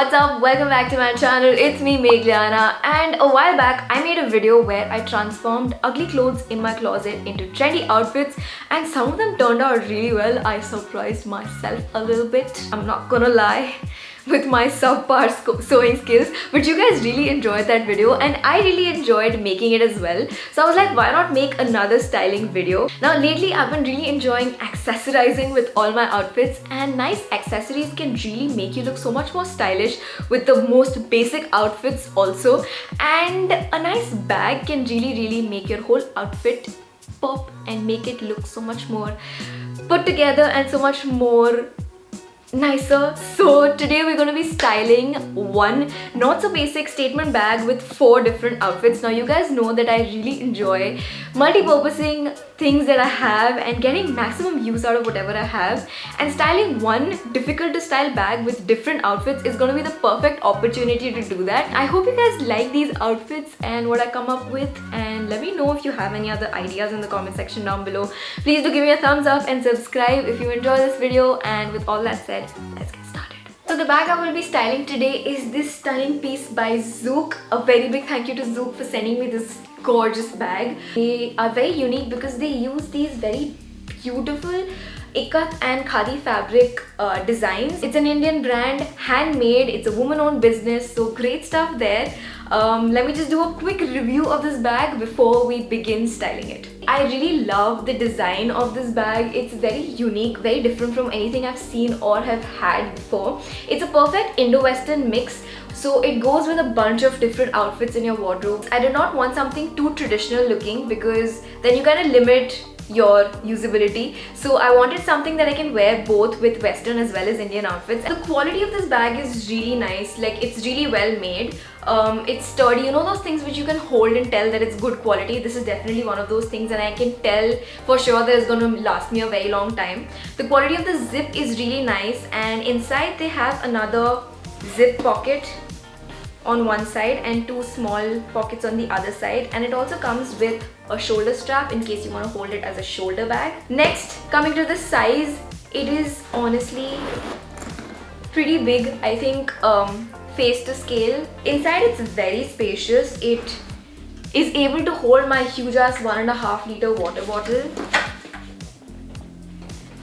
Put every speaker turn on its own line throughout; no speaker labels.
what's up? Welcome back to my channel. It's me, Meghliana, and a while back I made a video where I transformed ugly clothes in my closet into trendy outfits, and some of them turned out really well. I surprised myself a little bit, I'm not gonna lie, with my subpar sewing skills, but you guys really enjoyed that video and I really enjoyed making it as well. So I was like, why not make another styling video? Now lately I've been really enjoying accessorizing with all my outfits, and nice accessories can really make you look so much more stylish with the most basic outfits also, and a nice bag can really make your whole outfit pop and make it look so much more put together and so much more nicer. So today we're going to be styling one not so basic statement bag with 4 different outfits. Now you guys know that I really enjoy multi-purposing things that I have and getting maximum use out of whatever I have, and styling one difficult to style bag with different outfits is going to be the perfect opportunity to do that. I hope you guys like these outfits and what I come up with, and let me know if you have any other ideas in the comment section down below. Please do give me a thumbs up and subscribe if you enjoy this video, and with all that said, let's get started. So the bag I will be styling today is this stunning piece by Zouk. A very big thank you to Zouk for sending me this gorgeous bag. They are very unique because they use these very beautiful ikat and khadi fabric designs. It's an Indian brand, handmade, it's a woman-owned business, so great stuff there. Let me just do a quick review of this bag before we begin styling it. I really love the design of this bag. It's very unique, very different from anything I've seen or have had before. It's a perfect Indo-Western mix, so it goes with a bunch of different outfits in your wardrobe. I did not want something too traditional looking because then you kind of limit your usability, so I wanted something that I can wear both with Western as well as Indian outfits. The quality of this bag is really nice, like it's really well made. It's sturdy, you know those things which you can hold and tell that it's good quality. This is definitely one of those things, and I can tell for sure that it's going to last me a very long time. The quality of the zip is really nice, and inside they have another zip pocket on one side and 2 small pockets on the other side, and it also comes with a shoulder strap in case you want to hold it as a shoulder bag. Next, coming to the size, it is honestly pretty big. I think face to scale. Inside it's very spacious. It is able to hold my huge ass 1.5 liter water bottle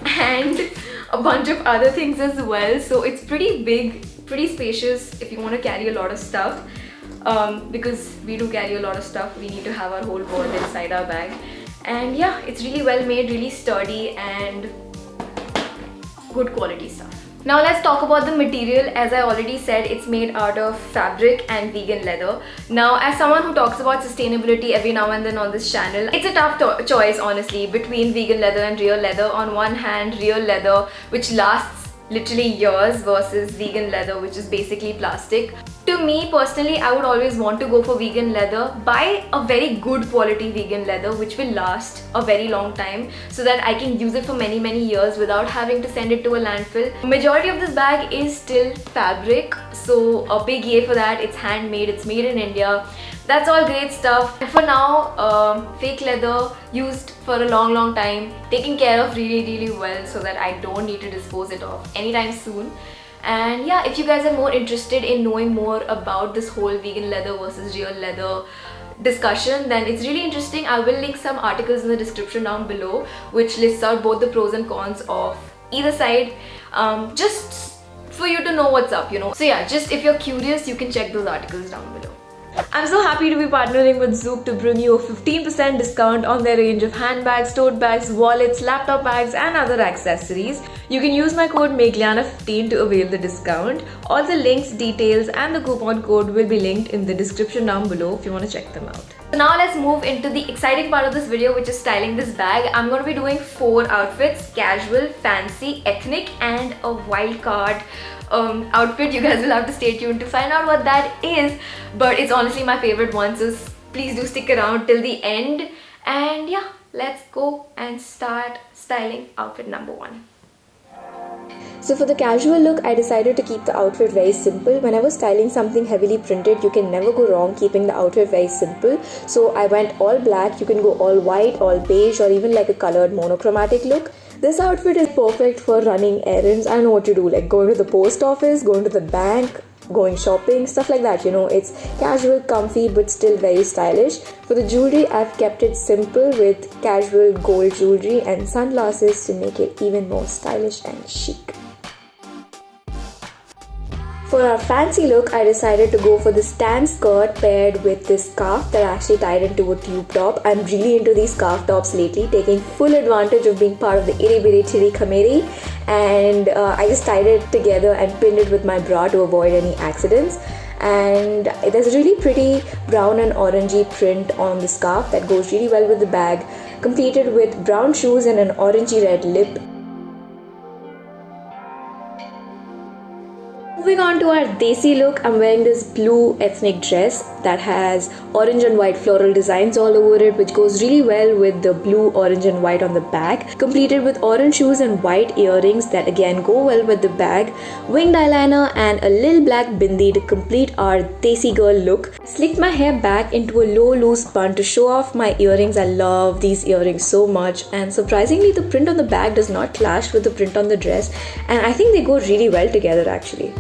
and a bunch of other things as well. So it's pretty big, pretty spacious if you want to carry a lot of stuff. Because we do carry a lot of stuff, we need to have our whole world inside our bag. And yeah, it's really well made, really sturdy and good quality stuff. Now let's talk about the material. As I already said, it's made out of fabric and vegan leather. Now, as someone who talks about sustainability every now and then on this channel, it's a tough choice honestly between vegan leather and real leather. On one hand, real leather, which lasts literally years, versus vegan leather, which is basically plastic. To me personally, I would always want to go for vegan leather. Buy a very good quality vegan leather which will last a very long time, so that I can use it for many years without having to send it to a landfill. Majority of this bag is still fabric, so a big yay for that. It's handmade, it's made in India. That's all great stuff. And for now, fake leather used for a long time, taken care of really well, so that I don't need to dispose it off anytime soon. And yeah, if you guys are more interested in knowing more about this whole vegan leather versus real leather discussion, then it's really interesting. I will link some articles in the description down below which lists out both the pros and cons of either side, just for you to know what's up, you know. So yeah, just if you're curious, you can check those articles down below. I'm so happy to be partnering with Zouk to bring you a 15% discount on their range of handbags, tote bags, wallets, laptop bags and other accessories. You can use my code Meghliana15 to avail the discount. All the links, details and the coupon code will be linked in the description down below if you want to check them out. So now let's move into the exciting part of this video, which is styling this bag. I'm going to be doing 4 outfits: casual, fancy, ethnic and a wild card outfit. You guys will have to stay tuned to find out what that is, but it's honestly my favorite one, so please do stick around till the end. And yeah, let's go and start styling outfit number 1. So for the casual look, I decided to keep the outfit very simple. Whenever styling something heavily printed, you can never go wrong keeping the outfit very simple. So I went all black. You can go all white, all beige, or even like a colored monochromatic look. This outfit is perfect for running errands. I know what to do, like going to the post office, going to the bank, going shopping, stuff like that. It's casual, comfy, but still very stylish. For the jewelry, I've kept it simple with casual gold jewelry and sunglasses to make it even more stylish and chic. For our fancy look, I decided to go for the stand skirt paired with this scarf that I actually tied into a tube top. I'm really into these scarf tops lately, taking full advantage of being part of the Itty Bitty Chitty committee. And I just tied it together and pinned it with my bra to avoid any accidents. And there's a really pretty brown and orangey print on the scarf that goes really well with the bag, completed with brown shoes and an orangey red lip. Moving on to our desi look, I'm wearing this blue ethnic dress that has orange and white floral designs all over it, which goes really well with the blue, orange and white on the back, completed with orange shoes and white earrings that again go well with the bag, winged eyeliner and a little black bindi to complete our desi girl look. Slicked my hair back into a low loose bun to show off my earrings. I love these earrings so much, and surprisingly the print on the bag does not clash with the print on the dress, and I think they go really well together actually.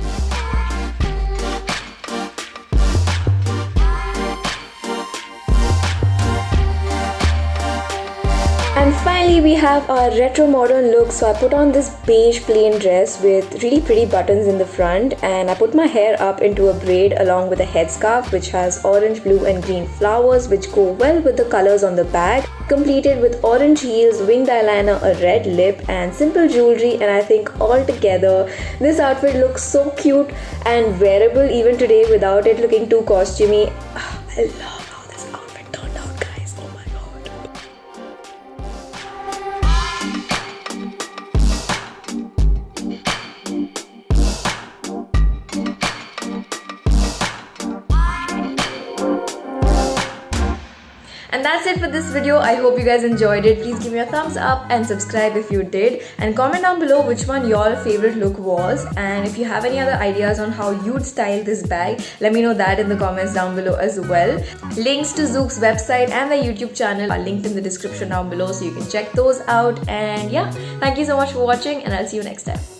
And finally we have our retro modern look. So I put on this beige plain dress with really pretty buttons in the front, and I put my hair up into a braid along with a headscarf which has orange, blue and green flowers which go well with the colors on the bag, completed with orange heels, winged eyeliner, a red lip and simple jewelry. And I think all together this outfit looks so cute and wearable even today without it looking too costumey. I love how this outfit turned out, guys. Oh my god. And that's it for this video. I hope you guys enjoyed it. Please give me a thumbs up and subscribe if you did, and comment down below which one your favorite look was, and if you have any other ideas on how you'd style this bag, let me know that in the comments down below as well. Links to Zook's website and the YouTube channel are linked in the description down below, so you can check those out. And yeah, thank you so much for watching, and I'll see you next time.